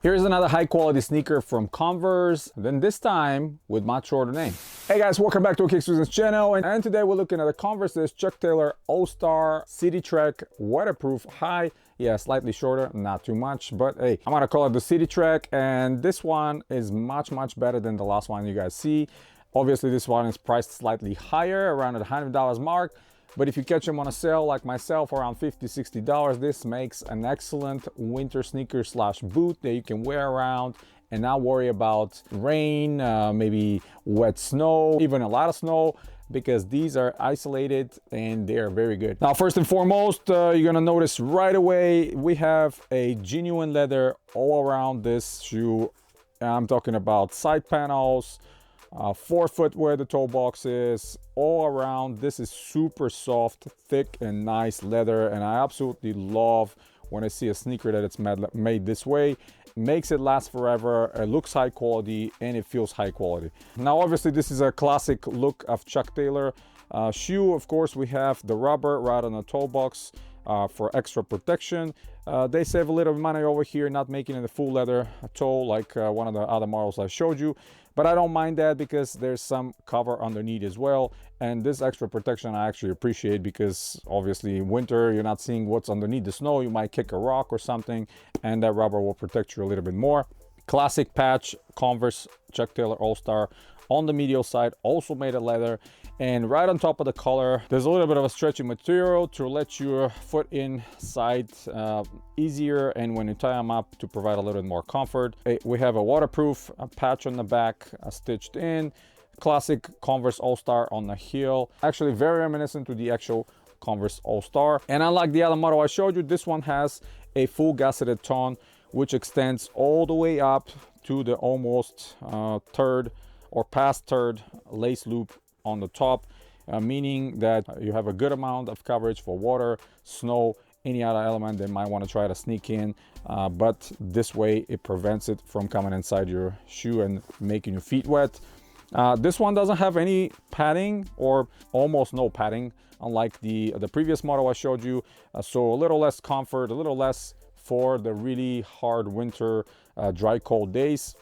Here's another high quality sneaker from Converse, then this time with much shorter name. Hey guys, welcome back to Kick Susan's channel, and today we're looking at the Converse's Chuck Taylor All-Star City Trek waterproof high. Yeah, slightly shorter, not too much, but hey, I'm gonna call it the City Trek, and this one is much better than the last one you guys see. Obviously this one is priced slightly higher, around the $100 mark. But if you catch them on a sale like myself, around $50–60, this makes an excellent winter sneaker slash boot that you can wear around and not worry about rain, maybe wet snow, even a lot of snow, because these are isolated and they are very good. Now, first and foremost, you're gonna notice right away, we have a genuine leather all around this shoe. I'm talking about side panels, forefoot where the toe box is, all around. This is super soft, thick and nice leather, and I absolutely love when I see a sneaker that it's made this way. Makes it last forever, it looks high quality and it feels high quality. Now obviously this is a classic look of Chuck Taylor shoe. Of course, we have the rubber right on the toe box for extra protection. They save a little money over here, not making it a full leather toe like one of the other models I showed you, but I don't mind that because there's some cover underneath as well, and this extra protection I actually appreciate, because obviously in winter you're not seeing what's underneath the snow. You might kick a rock or something and that rubber will protect you a little bit more. Classic patch Converse Chuck Taylor All-Star on the medial side, also made of leather, and right on top of the collar there's a little bit of a stretchy material to let your foot inside easier, and when you tie them up to provide a little bit more comfort. We have a waterproof patch on the back stitched in. Classic Converse All-Star on the heel, actually very reminiscent to the actual Converse All-Star. And unlike the other model I showed you, this one has a full gusseted tone which extends all the way up to the almost third or past third lace loop on the top, meaning that you have a good amount of coverage for water, snow, any other element they might want to try to sneak in, but this way it prevents it from coming inside your shoe and making your feet wet. This one doesn't have any padding, or almost no padding, unlike the previous model I showed you, so a little less comfort, a little less for the really hard winter dry cold days.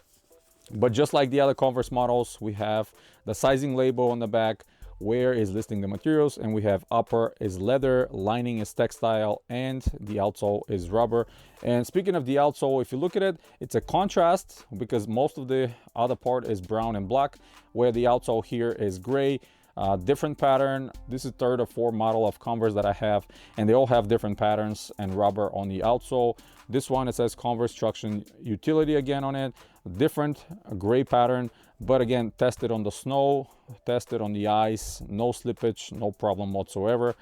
But just like the other Converse models, we have the sizing label on the back where is listing the materials, and we have upper is leather, lining is textile, and the outsole is rubber. And speaking of the outsole, if you look at it, it's a contrast because most of the other part is brown and black, where the outsole here is gray. Different pattern. This is third or fourth model of Converse that I have, and they all have different patterns and rubber on the outsole. This one, it says Converse Traction Utility again on it. Different gray pattern, but again tested on the snow, tested on the ice, no slippage, no problem whatsoever.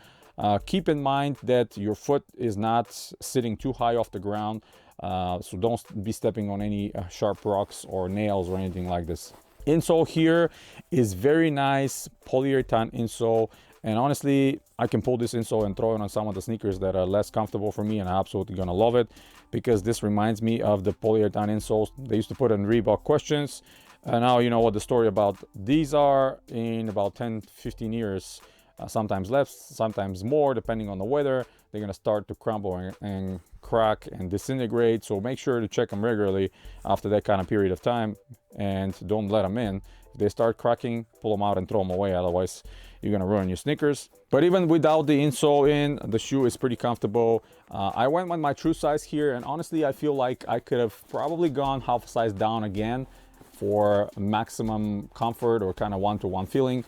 Keep in mind that your foot is not sitting too high off the ground, so don't be stepping on any sharp rocks or nails or anything like this. Insole here is very nice polyurethane insole, and honestly I can pull this insole and throw it on some of the sneakers that are less comfortable for me, and I'm absolutely gonna love it, because this reminds me of the polyurethane insoles they used to put in Reebok Questions. And now you know what the story about these are. In about 10–15 years, sometimes less, sometimes more, depending on the weather, they're gonna start to crumble and crack and disintegrate. So make sure to check them regularly after that kind of period of time, and don't let them in. If they start cracking, pull them out and throw them away, otherwise you're gonna ruin your sneakers. But even without the insole in, the shoe is pretty comfortable. I went with my true size here, and honestly I feel like I could have probably gone half size down again for maximum comfort or kind of one-to-one feeling.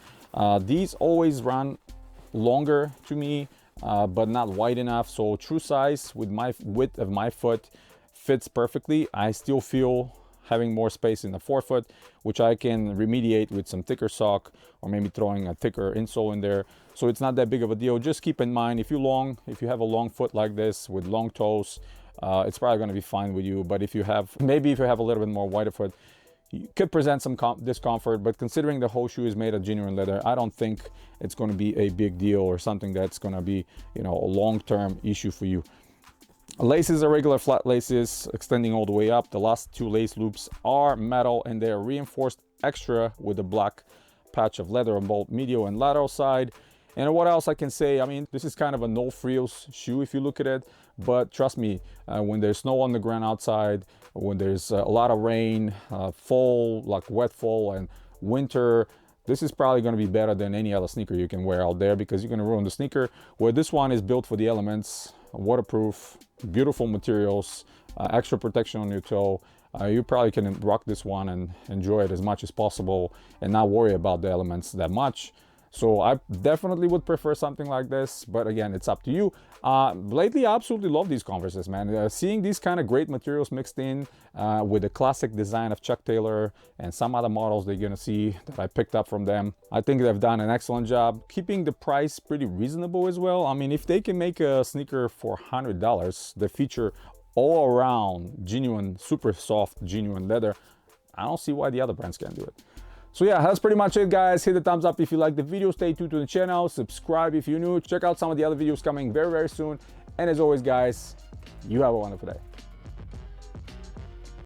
These always run longer to me, but not wide enough, so true size with my width of my foot fits perfectly. I still feel having more space in the forefoot, which I can remediate with some thicker sock or maybe throwing a thicker insole in there. So it's not that big of a deal. Just keep in mind, if you have a long foot like this with long toes, it's probably going to be fine with you. But if you have a little bit more wider foot, you could present some discomfort, but considering the whole shoe is made of genuine leather, I don't think it's going to be a big deal or something that's going to be, you know, a long-term issue for you. Laces are regular flat laces extending all the way up. The last two lace loops are metal, and they're reinforced extra with a black patch of leather on both medial and lateral side. And what else I can say? I mean, this is kind of a no frills shoe if you look at it, but trust me, when there's snow on the ground outside, when there's a lot of rain, fall, like wet fall and winter, this is probably going to be better than any other sneaker you can wear out there, because you're going to ruin the sneaker. Where this one is built for the elements, waterproof, beautiful materials, extra protection on your toe. You probably can rock this one and enjoy it as much as possible and not worry about the elements that much. So I definitely would prefer something like this, but again, it's up to you. Lately, I absolutely love these Converses, man. Seeing these kind of great materials mixed in with the classic design of Chuck Taylor and some other models they're gonna see that I picked up from them, I think they've done an excellent job keeping the price pretty reasonable as well. I mean, if they can make a sneaker for $100 that feature all around genuine, super soft, genuine leather, I don't see why the other brands can't do it. So yeah, that's pretty much it, guys. Hit the thumbs up if you like the video. Stay tuned to the channel. Subscribe if you're new. Check out some of the other videos coming very, very soon. And as always, guys, you have a wonderful day.